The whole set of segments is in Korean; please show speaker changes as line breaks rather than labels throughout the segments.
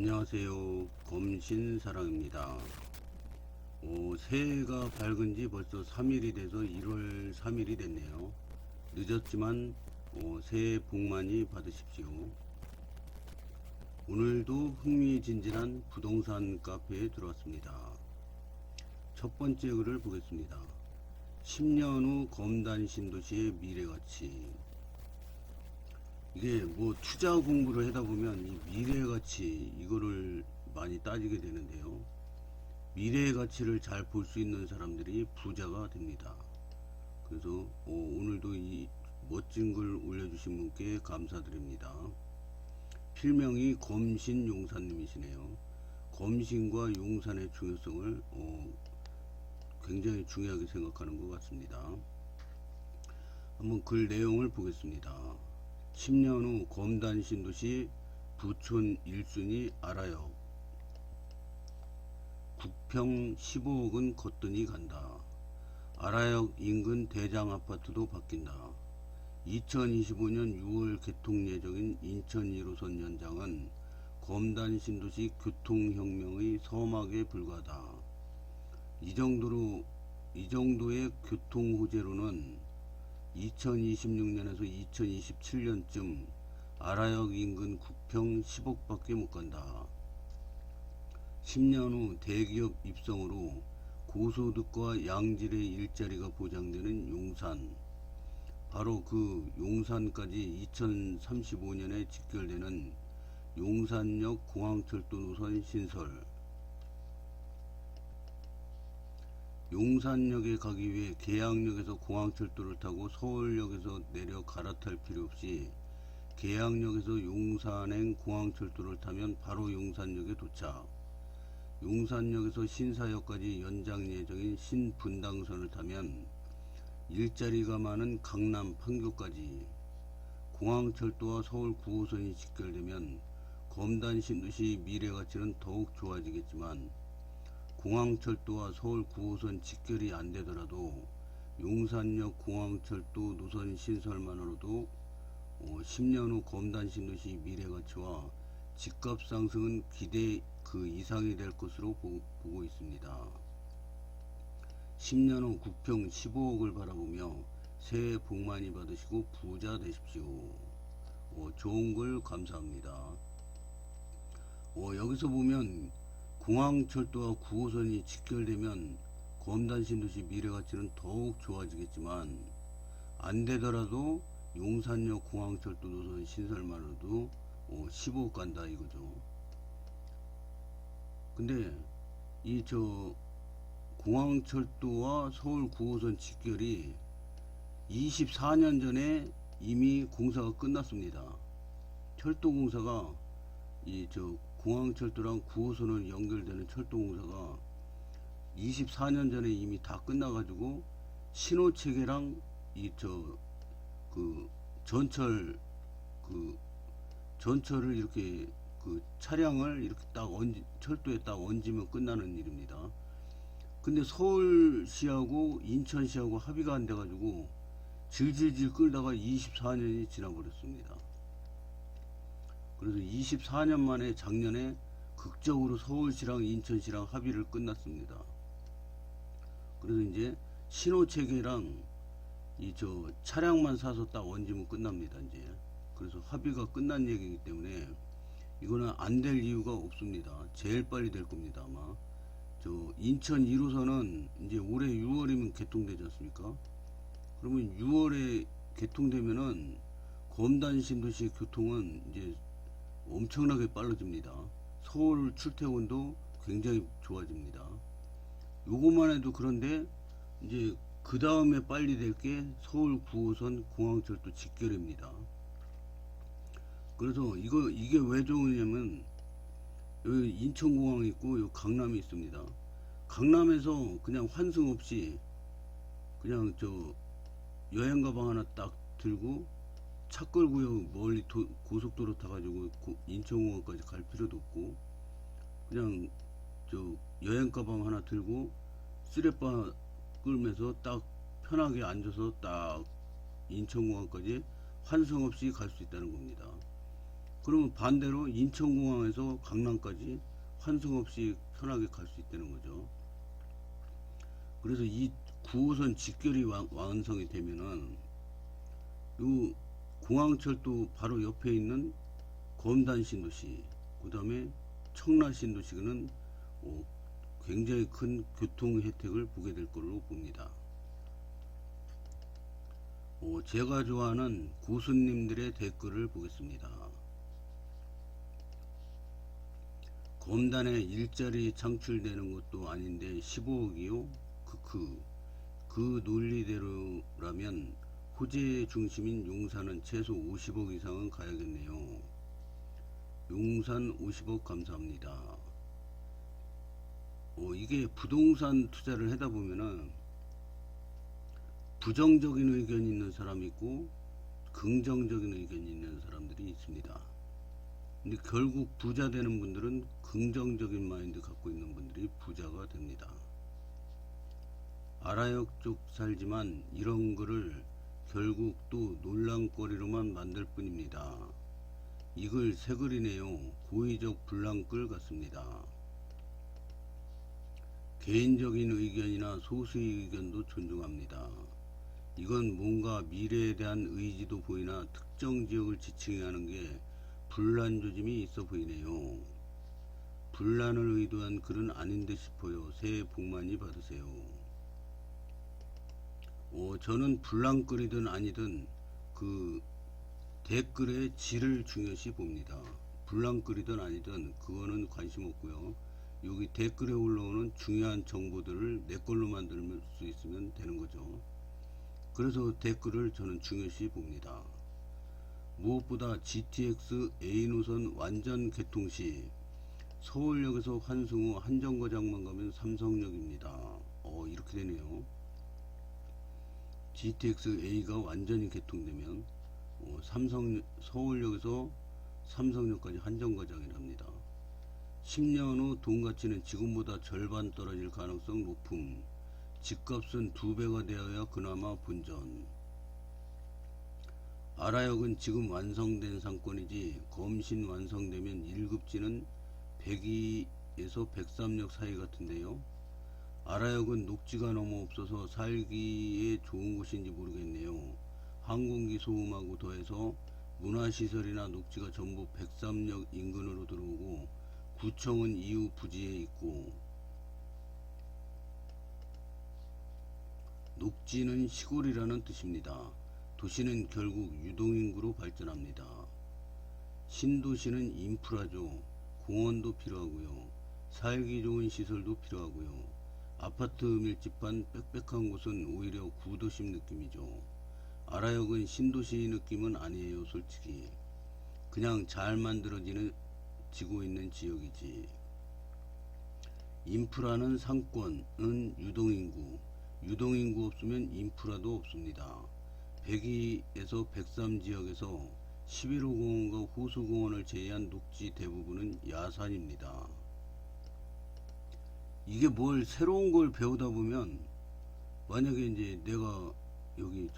안녕하세요. 검신사랑입니다. 새해가 밝은 지 벌써 3일이 돼서 1월 3일이 됐네요. 늦었지만 새해 복 많이 받으십시오. 오늘도 흥미진진한 부동산 카페에 들어왔습니다. 첫 번째 글을 보겠습니다. 10년 후 검단 신도시의 미래가치. 이게 뭐 투자 공부를 하다 보면 이 미래 가치 이거를 많이 따지게 되는데요. 미래 가치를 잘 볼 수 있는 사람들이 부자가 됩니다. 그래서 오늘도 이 멋진 글 올려주신 분께 감사드립니다. 필명이 검신용산님이시네요. 검신과 용산의 중요성을 굉장히 중요하게 생각하는 것 같습니다. 한번 글 내용을 보겠습니다. 10년 후 검단 신도시 부촌 1순위 알아요. 국평 15억은 거뜬히 간다. 아라역 인근 대장 아파트도 바뀐다. 2025년 6월 개통 예정인 인천 1호선 연장은 검단 신도시 교통혁명의 서막에 불과하다. 이 정도의 교통 호재로는 2026년에서 2027년쯤 아라역 인근 국평 10억밖에 못 간다. 10년 후 대기업 입성으로 고소득과 양질의 일자리가 보장되는 용산. 바로 그 용산까지 2035년에 직결되는 용산역 공항철도 노선 신설. 용산역에 가기 위해 계양역에서 공항철도를 타고 서울역에서 내려 갈아탈 필요 없이 계양역에서 용산행 공항철도를 타면 바로 용산역에 도착. 용산역에서 신사역까지 연장 예정인 신분당선을 타면 일자리가 많은 강남 판교까지. 공항철도와 서울 9호선이 직결되면 검단 신도시 미래가치는 더욱 좋아지겠지만 공항철도와 서울 9호선 직결이 안되더라도 용산역 공항철도 노선 신설만으로도 10년 후 검단 신도시 미래가치와 집값 상승은 기대 그 이상이 될 것으로 보고 있습니다. 10년 후 국평 15억을 바라보며 새해 복 많이 받으시고 부자 되십시오. 좋은 글 감사합니다. 여기서 보면 공항철도와 9호선이 직결되면 검단 신도시 미래가치는 더욱 좋아지겠지만 안되더라도 용산역 공항철도 노선 신설만으로도 15억 간다 이거죠. 근데 이 공항철도와 서울 9호선 직결이 24년 전에 이미 공사가 끝났습니다. 철도공사가 공항철도랑 9호선을 연결되는 철도공사가 24년 전에 이미 다 끝나가지고 신호체계랑 전철을 이렇게 차량을 이렇게 딱 철도에 딱 얹으면 끝나는 일입니다. 근데 서울시하고 인천시하고 합의가 안 돼가지고 질질질 끌다가 24년이 지나버렸습니다. 그래서 24년 만에 작년에 극적으로 서울시랑 인천시랑 합의를 끝났습니다. 그래서 이제 신호체계랑 차량만 사서 딱 얹으면 끝납니다. 이제 그래서 합의가 끝난 얘기이기 때문에 이거는 안 될 이유가 없습니다. 제일 빨리 될 겁니다. 아마 인천 1호선은 이제 올해 6월이면 개통되지 않습니까? 그러면 6월에 개통되면은 검단 신도시 교통은 이제 엄청나게 빨라집니다. 서울 출퇴근도 굉장히 좋아집니다. 요것만 해도 그런데 이제 그 다음에 빨리 될 게 서울 9호선 공항철도 직결입니다. 그래서 이게 왜 좋으냐면 여기 인천공항이 있고 여기 강남이 있습니다. 강남에서 그냥 환승 없이 그냥 여행 가방 하나 딱 들고 차 끌고요 멀리 고속도로 타가지고 인천공항까지 갈 필요도 없고 그냥 여행 가방 하나 들고 쓰레빠 끌면서 딱 편하게 앉아서 딱 인천공항까지 환승 없이 갈 수 있다는 겁니다. 그러면 반대로 인천공항에서 강남까지 환승 없이 편하게 갈 수 있다는 거죠. 그래서 이 9호선 직결이 완성이 되면은 요 공항철도 바로 옆에 있는 검단 신도시, 그 다음에 청라 신도시는 굉장히 큰 교통 혜택을 보게 될 걸로 봅니다. 제가 좋아하는 고수님들의 댓글을 보겠습니다. 검단에 일자리 창출되는 것도 아닌데 15억이요? 그 논리대로라면 호재 중심인 용산은 최소 50억 이상은 가야겠네요. 용산 50억 감사합니다. 이게 부동산 투자를 하다 보면은 부정적인 의견이 있는 사람이 있고 긍정적인 의견이 있는 사람들이 있습니다. 근데 결국 부자 되는 분들은 긍정적인 마인드 갖고 있는 분들이 부자가 됩니다. 아라역 쪽 살지만 이런 글을 결국 또 논란거리로만 만들 뿐입니다. 이글 새 글이네요. 고의적 분란글 같습니다. 개인적인 의견이나 소수의 의견도 존중합니다. 이건 뭔가 미래에 대한 의지도 보이나 특정 지역을 지칭하는 게 분란 조짐이 있어 보이네요. 분란을 의도한 글은 아닌 듯 싶어요. 새해 복 많이 받으세요. 저는 분란글이든 아니든 그 댓글의 질을 중요시 봅니다. 분란글이든 아니든 그거는 관심 없고요. 여기 댓글에 올라오는 중요한 정보들을 내 걸로 만들 수 있으면 되는 거죠. 그래서 댓글을 저는 중요시 봅니다. 무엇보다 GTX A노선 완전 개통 시 서울역에서 환승 후 한 정거장만 가면 삼성역입니다. 이렇게 되네요. GTX A가 완전히 개통되면 서울역에서 삼성역까지 한 정거장이랍니다. 10년 후 돈가치는 지금보다 절반 떨어질 가능성 높음. 집값은 2배가 되어야 그나마 본전. 아라역은 지금 완성된 상권이지 검신 완성되면 1급지는 102에서 103역 사이 같은데요. 아라역은 녹지가 너무 없어서 살기에 좋은 곳인지 모르겠네요. 항공기 소음하고 더해서 문화시설이나 녹지가 전부 103역 인근으로 들어오고 구청은 이후 부지에 있고 녹지는 시골이라는 뜻입니다. 도시는 결국 유동인구로 발전합니다. 신도시는 인프라죠. 공원도 필요하고요. 살기 좋은 시설도 필요하고요. 아파트 밀집한 빽빽한 곳은 오히려 구도심 느낌이죠. 아라역은 신도시 느낌은 아니에요. 솔직히 그냥 잘 만들어지고 있는 지역이지. 인프라는 상권은 유동인구 없으면 인프라도 없습니다. 102에서 103 지역에서 11호 공원과 호수공원을 제외한 녹지 대부분은 야산입니다. 이게 뭘 새로운 걸 배우다 보면 만약에 이제 내가 여기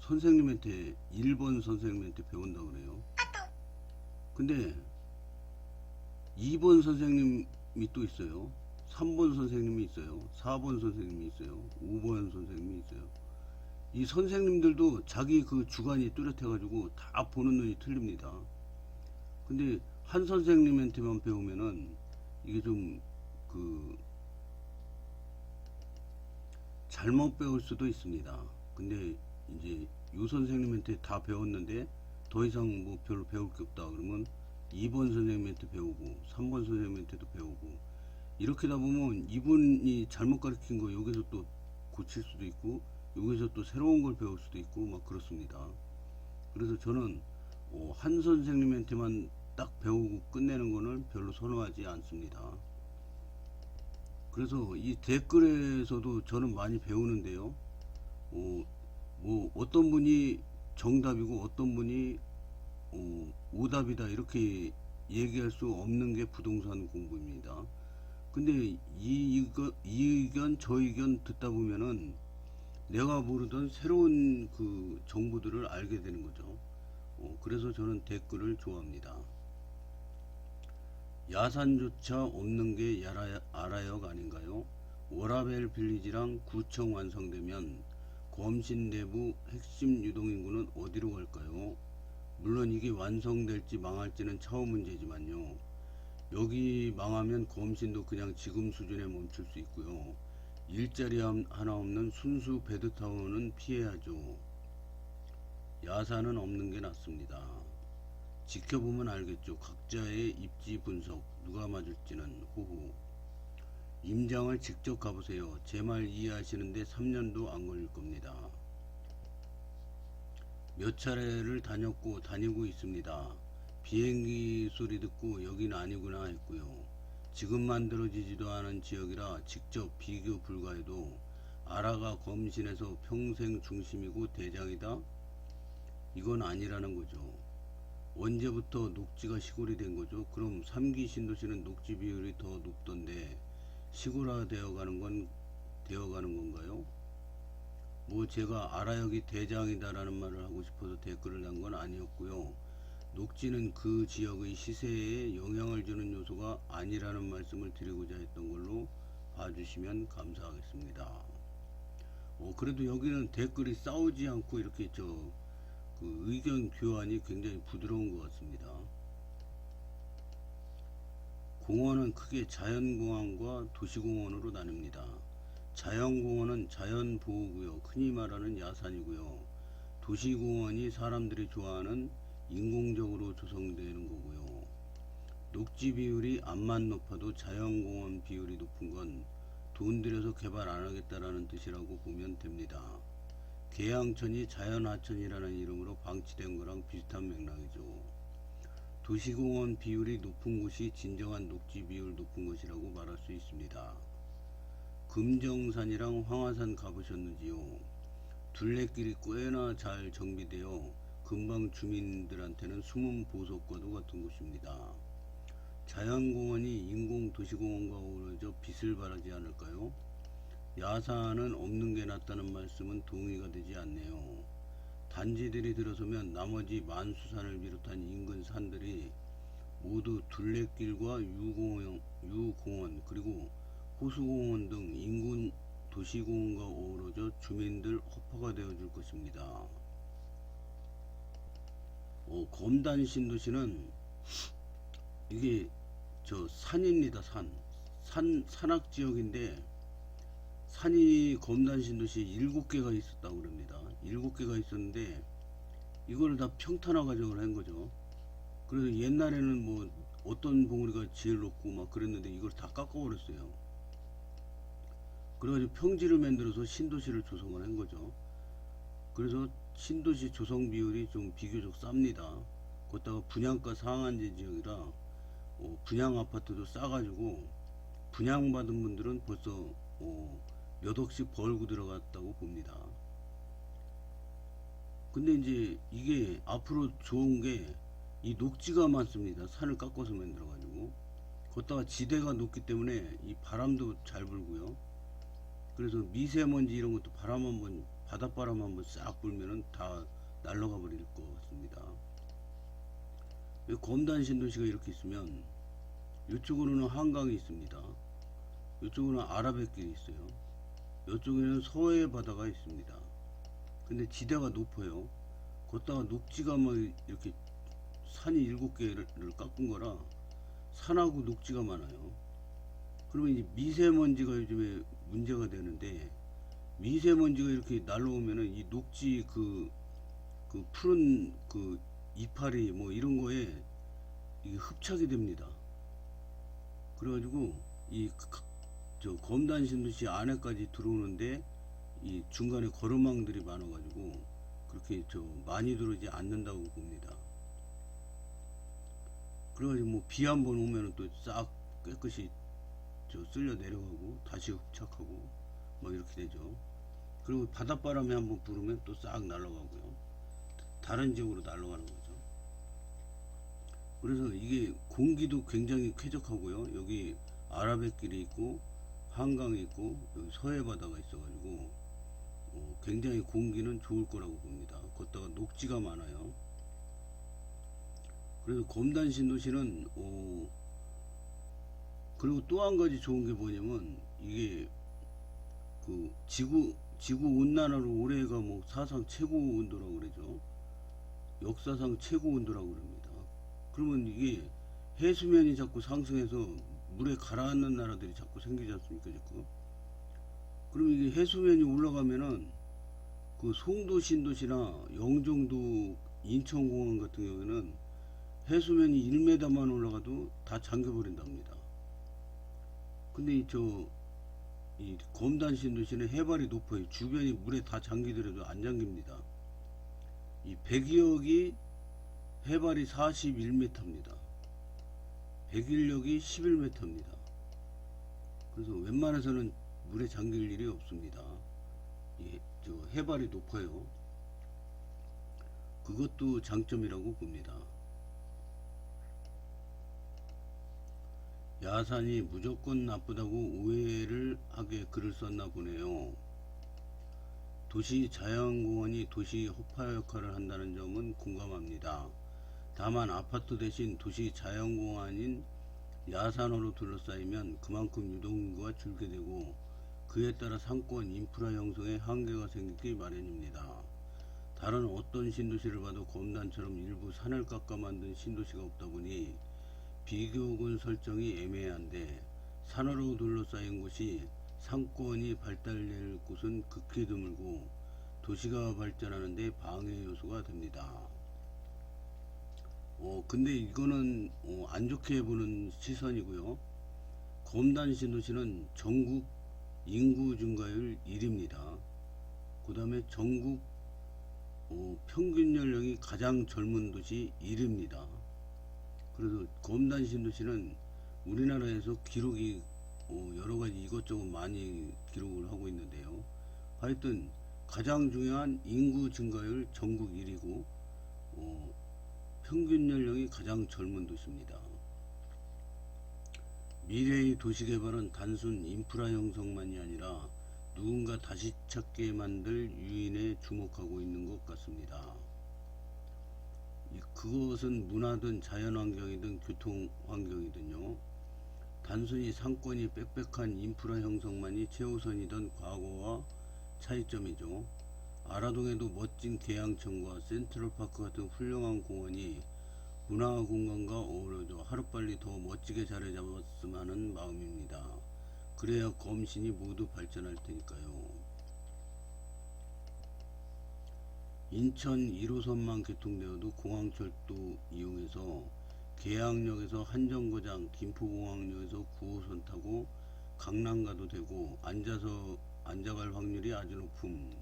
선생님한테 1번 선생님한테 배운다 그래요. 근데 2번 선생님이 또 있어요. 3번 선생님이 있어요. 4번 선생님이 있어요. 5번 선생님이 있어요. 이 선생님들도 자기 그 주관이 뚜렷해 가지고 다 보는 눈이 틀립니다. 근데 한 선생님한테만 배우면은 이게 좀 잘못 배울 수도 있습니다. 근데 이제 요 선생님한테 다 배웠는데 더 이상 뭐 별로 배울 게 없다 그러면 2번 선생님한테 배우고 3번 선생님한테도 배우고 이렇게 다 보면 이분이 잘못 가르친 거 여기서 또 고칠 수도 있고 여기서 또 새로운 걸 배울 수도 있고 막 그렇습니다. 그래서 저는 한 선생님한테만 딱 배우고 끝내는 거는 별로 선호하지 않습니다. 그래서 이 댓글에서도 저는 많이 배우는데요. 뭐 어떤 분이 정답이고 어떤 분이 오답이다 이렇게 얘기할 수 없는 게 부동산 공부입니다. 근데 이 의견 저 의견 듣다 보면은 내가 모르던 새로운 그 정보들을 알게 되는 거죠. 그래서 저는 댓글을 좋아합니다. 야산조차 없는 게 아라역 아닌가요? 워라벨 빌리지랑 구청 완성되면 검신 내부 핵심 유동인구는 어디로 갈까요? 물론 이게 완성될지 망할지는 차후 문제지만요. 여기 망하면 검신도 그냥 지금 수준에 멈출 수 있고요. 일자리 하나 없는 순수 베드타운은 피해야죠. 야산은 없는 게 낫습니다. 지켜보면 알겠죠. 각자의 입지 분석, 누가 맞을지는 후후. 임장을 직접 가보세요. 제 말 이해하시는데 3년도 안 걸릴 겁니다. 몇 차례를 다녔고 다니고 있습니다. 비행기 소리 듣고 여긴 아니구나 했고요. 지금 만들어지지도 않은 지역이라 직접 비교 불가해도 아라가 검신에서 평생 중심이고 대장이다? 이건 아니라는 거죠. 언제부터 녹지가 시골이 된 거죠? 그럼 3기 신도시는 녹지 비율이 더 높던데 시골화 되어가는 건가요? 뭐 제가 아라역이 대장이다라는 말을 하고 싶어서 댓글을 단 건 아니었고요. 녹지는 그 지역의 시세에 영향을 주는 요소가 아니라는 말씀을 드리고자 했던 걸로 봐주시면 감사하겠습니다. 그래도 여기는 댓글이 싸우지 않고 이렇게 그 의견 교환이 굉장히 부드러운 것 같습니다. 공원은 크게 자연공원과 도시공원으로 나뉩니다. 자연공원은 자연보호구역, 흔히 말하는 야산이고요. 도시공원이 사람들이 좋아하는 인공적으로 조성되는 거고요. 녹지 비율이 암만 높아도 자연공원 비율이 높은 건 돈 들여서 개발 안 하겠다라는 뜻이라고 보면 됩니다. 계양천이 자연하천이라는 이름으로 방치된 거랑 비슷한 맥락이죠. 도시공원 비율이 높은 곳이 진정한 녹지 비율 높은 것이라고 말할 수 있습니다. 금정산이랑 황하산 가보셨는지요? 둘레길이 꽤나 잘 정비되어 근방 주민들한테는 숨은 보석과도 같은 곳입니다. 자연공원이 인공도시공원과 어우러져 빛을 발하지 않을까요? 야산은 없는 게 낫다는 말씀은 동의가 되지 않네요. 단지들이 들어서면 나머지 만수산을 비롯한 인근 산들이 모두 둘레길과 유공원 그리고 호수공원 등 인근 도시공원과 어우러져 주민들 허파가 되어줄 것입니다. 검단 신도시는 이게 산입니다. 산악 지역인데 산이 검단 신도시에 7개가 있었다고 그럽니다. 7개가 있었는데 이걸 다 평탄화 과정을 한 거죠. 그래서 옛날에는 뭐 어떤 봉우리가 제일 높고 막 그랬는데 이걸 다 깎아버렸어요. 그래가지고 평지를 만들어서 신도시를 조성을 한 거죠. 그래서 신도시 조성 비율이 좀 비교적 쌉니다. 거기다가 분양가 상한제 지역이라 분양 아파트도 싸가지고 분양받은 분들은 벌써 몇 억씩 벌고 들어갔다고 봅니다. 근데 이제 이게 앞으로 좋은 게 이 녹지가 많습니다. 산을 깎아서 만들어 가지고 거기다가 지대가 높기 때문에 이 바람도 잘 불고요. 그래서 미세먼지 이런 것도 바닷바람 한번 싹 불면은 다 날아가 버릴 것 같습니다. 검단 신도시가 이렇게 있으면 이쪽으로는 한강이 있습니다. 이쪽으로는 아라뱃길이 있어요. 이쪽에는 서해 바다가 있습니다. 근데 지대가 높아요. 거기다가 녹지가 뭐 이렇게 산이 7개를 깎은 거라 산하고 녹지가 많아요. 그러면 이제 미세먼지가 요즘에 문제가 되는데 미세먼지가 이렇게 날라오면은 이 녹지 그 푸른 그 이파리 뭐 이런 거에 이게 흡착이 됩니다. 그래가지고 검단 신도시 안에까지 들어오는데 이 중간에 거름망들이 많아가지고 그렇게 많이 들어오지 않는다고 봅니다. 그래가지고 뭐 비 한 번 오면은 또 싹 깨끗이 쓸려 내려가고 다시 흡착하고 뭐 이렇게 되죠. 그리고 바닷바람이 한번 불으면 또 싹 날아가고요. 다른 지역으로 날아가는 거죠. 그래서 이게 공기도 굉장히 쾌적하고요. 여기 아라뱃길이 있고 한강이 있고 여기 서해바다가 있어가지고 굉장히 공기는 좋을 거라고 봅니다. 거기다가 녹지가 많아요. 그래서 검단 신도시는 그리고 또 한 가지 좋은 게 뭐냐면 이게 그 지구 온난화로 올해가 뭐 사상 최고 온도라고 그러죠. 역사상 최고 온도라고 그럽니다. 그러면 이게 해수면이 자꾸 상승해서 물에 가라앉는 나라들이 자꾸 생기지 않습니까, 자꾸? 그럼 이게 해수면이 올라가면은 그 송도 신도시나 영종도 인천공항 같은 경우에는 해수면이 1m만 올라가도 다 잠겨버린답니다. 근데 이 검단 신도시는 해발이 높아요. 주변이 물에 다 잠기더라도 안 잠깁니다. 이 백이역이 해발이 41m입니다. 백일역이 11m입니다. 그래서 웬만해서는 물에 잠길 일이 없습니다. 해발이 높아요. 그것도 장점이라고 봅니다. 야산이 무조건 나쁘다고 오해를 하게 글을 썼나 보네요. 도시 자연공원이 도시 허파 역할을 한다는 점은 공감합니다. 다만 아파트 대신 도시 자연공원인 야산으로 둘러싸이면 그만큼 유동인구가 줄게 되고 그에 따라 상권 인프라 형성에 한계가 생기기 마련입니다. 다른 어떤 신도시를 봐도 검단처럼 일부 산을 깎아 만든 신도시가 없다 보니 비교군 설정이 애매한데 산으로 둘러싸인 곳이 상권이 발달될 곳은 극히 드물고 도시가 발전하는데 방해 요소가 됩니다. 근데 이거는 안 좋게 보는 시선이고요. 검단 신도시는 전국 인구 증가율 1위입니다. 그 다음에 전국 평균 연령이 가장 젊은 도시 1위입니다. 그래서 검단 신도시는 우리나라에서 기록이 여러가지 이것저것 많이 기록을 하고 있는데요. 하여튼 가장 중요한 인구 증가율 전국 1위고 평균 연령이 가장 젊은 도시입니다. 미래의 도시개발은 단순 인프라 형성만이 아니라 누군가 다시 찾게 만들 유인에 주목하고 있는 것 같습니다. 그것은 문화든 자연환경이든 교통환경이든요. 단순히 상권이 빽빽한 인프라 형성만이 최우선이던 과거와 차이점이죠. 아라동에도 멋진 계양천과 센트럴파크 같은 훌륭한 공원이 문화공간과 어우러져 하루빨리 더 멋지게 자리 잡았으면 하는 마음입니다. 그래야 검신이 모두 발전할 테니까요. 인천 1호선만 개통되어도 공항철도 이용해서 계양역에서 한정거장, 김포공항역에서 9호선 타고 강남 가도 되고 앉아갈 확률이 아주 높음.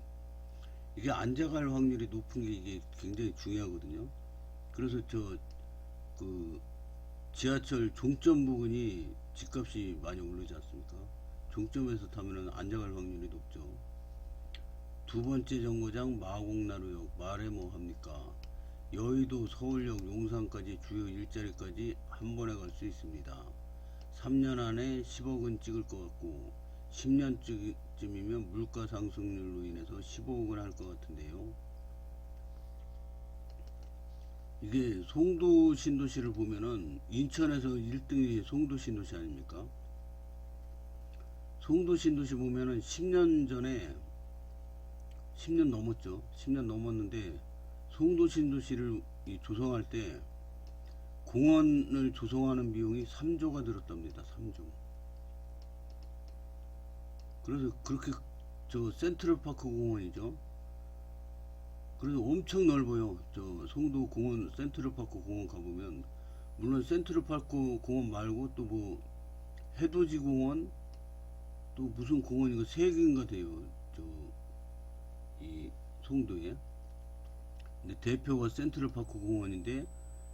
이게 앉아갈 확률이 높은 게 이게 굉장히 중요하거든요. 그래서 지하철 종점 부근이 집값이 많이 오르지 않습니까? 종점에서 타면은 앉아갈 확률이 높죠. 두 번째 정거장 마곡나루역 말해 뭐 합니까? 여의도 서울역 용산까지 주요 일자리까지 한 번에 갈 수 있습니다. 3년 안에 10억은 찍을 것 같고 10년쯤이면 물가 상승률로 인해서 15억은 할 것 같은데요. 이게 송도 신도시를 보면은 인천에서 1등이 송도 신도시 아닙니까? 송도 신도시 보면은 10년 전에 10년 넘었죠. 10년 넘었는데 송도 신도시를 조성할 때 공원을 조성하는 비용이 3조가 들었답니다. 3조. 그래서 그렇게 센트럴파크 공원이죠. 그래서 엄청 넓어요. 송도 공원 센트럴파크 공원 가보면 물론 센트럴파크 공원 말고 또 뭐 해돋이 공원 또 무슨 공원인가 3개인가 돼요. 이 송도에. 근데 대표가 센트럴파크 공원인데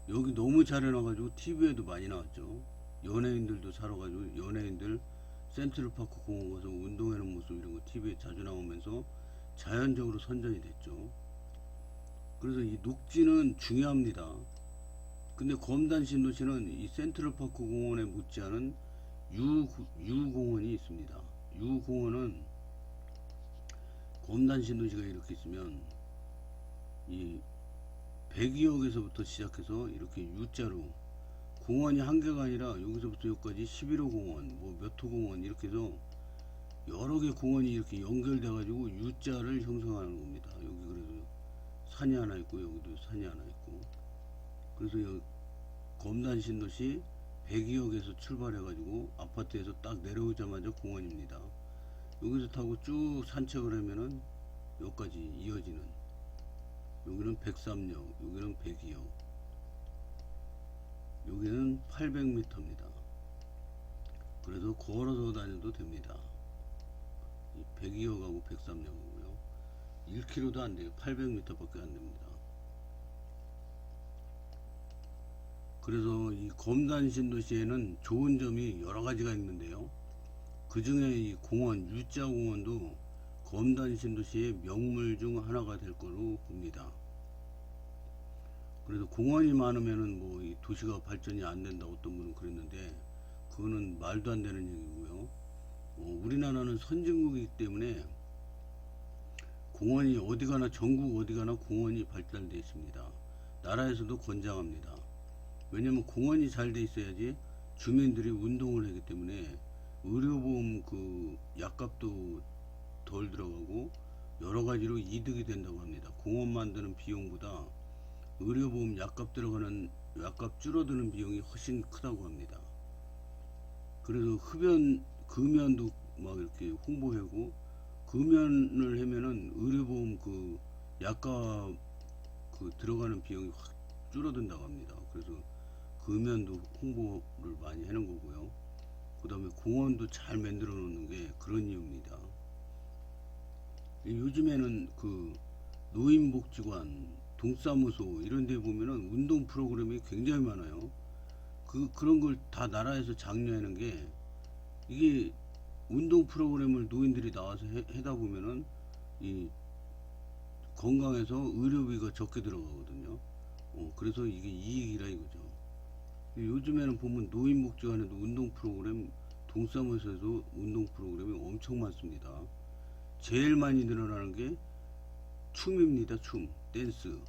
여기 너무 잘 해놔가지고 TV에도 많이 나왔죠. 연예인들도 사러 가지고 연예인들 센트럴파크 공원 가서 운동하는 모습 이런 거 TV에 자주 나오면서 자연적으로 선전이 됐죠. 그래서 이 녹지는 중요합니다. 근데 검단 신도시는 이 센트럴파크 공원에 못지않은 유공원이 있습니다. 유공원은 검단 신도시가 이렇게 있으면 이 백이역에서부터 시작해서 이렇게 U자로 공원이 한 개가 아니라 여기서부터 여기까지 11호 공원, 뭐 몇 호 공원 이렇게 해서 여러 개 공원이 이렇게 연결돼 가지고 U자를 형성하는 겁니다. 여기 그래서 산이 하나 있고 여기도 산이 하나 있고, 그래서 여기 검단 신도시 102역에서 출발해 가지고 아파트에서 딱 내려오자마자 공원입니다. 여기서 타고 쭉 산책을 하면은 여기까지 이어지는, 여기는 103역, 여기는 102역, 여기는 800m입니다. 그래서 걸어서 다녀도 됩니다. 102역하고 103역이고요. 1km도 안 돼요. 800m 밖에 안 됩니다. 그래서 이 검단 신도시에는 좋은 점이 여러 가지가 있는데요. 그 중에 이 공원, U자 공원도 검단 신도시의 명물 중 하나가 될 거로 봅니다. 그래서 공원이 많으면은 뭐 이 도시가 발전이 안 된다 어떤 분은 그랬는데, 그거는 말도 안 되는 얘기고요. 우리나라는 선진국이기 때문에 공원이 어디 가나, 전국 어디 가나 공원이 발달되어 있습니다. 나라에서도 권장합니다. 왜냐면 공원이 잘 돼 있어야지 주민들이 운동을 하기 때문에 의료보험 그 약값도 덜 들어가고 여러 가지로 이득이 된다고 합니다. 공원 만드는 비용보다 의료보험 약값 들어가는, 약값 줄어드는 비용이 훨씬 크다고 합니다. 그래서 흡연, 금연도 막 이렇게 홍보하고, 금연을 하면은 의료보험 그 약값 그 들어가는 비용이 확 줄어든다고 합니다. 그래서 금연도 홍보를 많이 하는 거고요. 그 다음에 공원도 잘 만들어 놓는 게 그런 이유입니다. 요즘에는 그 노인복지관, 동사무소 이런 데 보면은 운동 프로그램이 굉장히 많아요. 그런 걸 다 나라에서 장려하는 게, 이게 운동 프로그램을 노인들이 나와서 해다 보면은 이 건강해서 의료비가 적게 들어가거든요. 그래서 이게 이익이라 이거죠. 요즘에는 보면 노인복지관에도 운동 프로그램, 동사무소에도 운동 프로그램이 엄청 많습니다. 제일 많이 늘어나는 게 춤입니다. 춤, 댄스,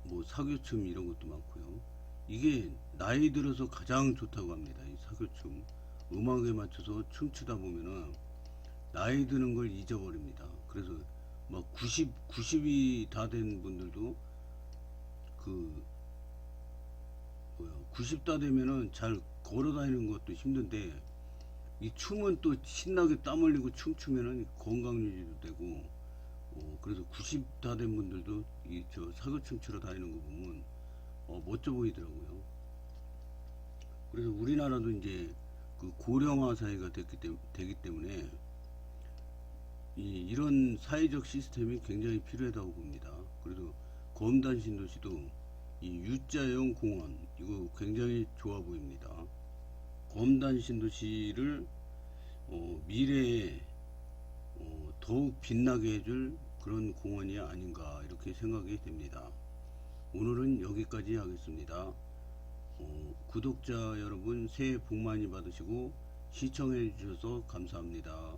뭐 사교춤 이런 것도 많고요. 이게 나이 들어서 가장 좋다고 합니다. 이 사교춤, 음악에 맞춰서 춤추다 보면은 나이 드는 걸 잊어버립니다. 그래서 막 90이 다 된 분들도 그 90 다 되면은 잘 걸어 다니는 것도 힘든데, 이 춤은 또 신나게 땀 흘리고 춤추면은 건강 유지도 되고, 그래서 90 다 된 분들도 이 저 사교춤 추러 다니는 거 보면 멋져 보이더라고요. 그래서 우리나라도 이제 그 고령화 사회가 되기 때문에 이런 사회적 시스템이 굉장히 필요하다고 봅니다. 그래서 검단 신도시도 이 U자형 공원, 이거 굉장히 좋아 보입니다. 검단 신도시를 미래에 더욱 빛나게 해줄 그런 공원이 아닌가 이렇게 생각이 됩니다. 오늘은 여기까지 하겠습니다. 구독자 여러분 새해 복 많이 받으시고 시청해 주셔서 감사합니다.